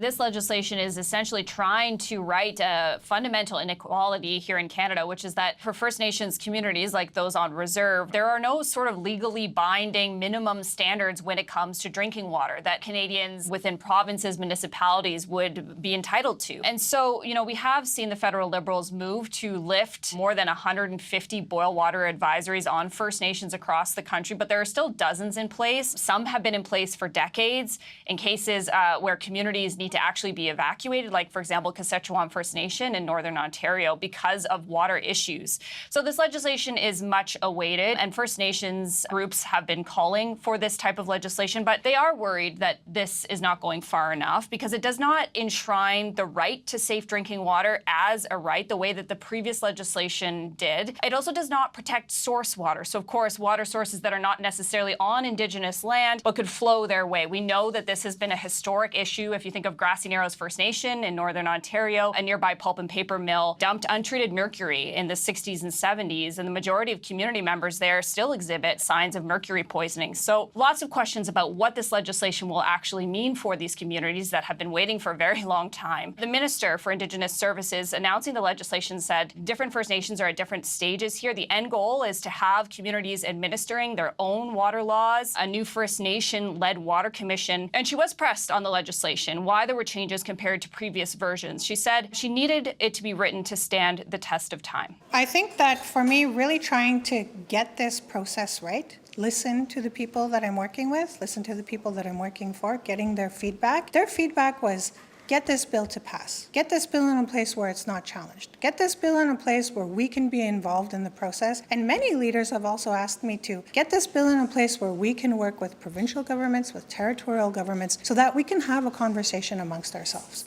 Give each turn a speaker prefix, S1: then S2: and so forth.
S1: This legislation is essentially trying to right a fundamental inequality here in Canada, which is that for First Nations communities like those on reserve, there are no sort of legally binding minimum standards when it comes to drinking water that Canadians within provinces, municipalities would be entitled to. And so, we have seen the federal Liberals move to lift more than 150 boil water advisories on First Nations across the country, but there are still dozens in place. Some have been in place for decades in cases where communities need to actually be evacuated, like, for example, Saskatchewan First Nation in Northern Ontario, because of water issues. So this legislation is much awaited, and First Nations groups have been calling for this type of legislation, but they are worried that this is not going far enough because it does not enshrine the right to safe drinking water as a right the way that the previous legislation did. It also does not protect source water. So, of course, water sources that are not necessarily on Indigenous land but could flow their way. We know that this has been a historic issue. If you think of Grassy Narrows First Nation in Northern Ontario, a nearby pulp and paper mill dumped untreated mercury in the 60s and 70s, and the majority of community members there still exhibit signs of mercury poisoning. So lots of questions about what this legislation will actually mean for these communities that have been waiting for a very long time. The Minister for Indigenous Services announcing the legislation said different First Nations are at different stages here. The end goal is to have communities administering their own water laws, a new First Nation-led water commission, and she was pressed on the legislation, why there were changes compared to previous versions. She said she needed it to be written to stand the test of time.
S2: I think that for me, really trying to get this process right, listen to the people that I'm working with, listen to the people that I'm working for, getting their feedback. Their feedback was, get this bill to pass. Get this bill in a place where it's not challenged. Get this bill in a place where we can be involved in the process. And many leaders have also asked me to get this bill in a place where we can work with provincial governments, with territorial governments, so that we can have a conversation amongst ourselves.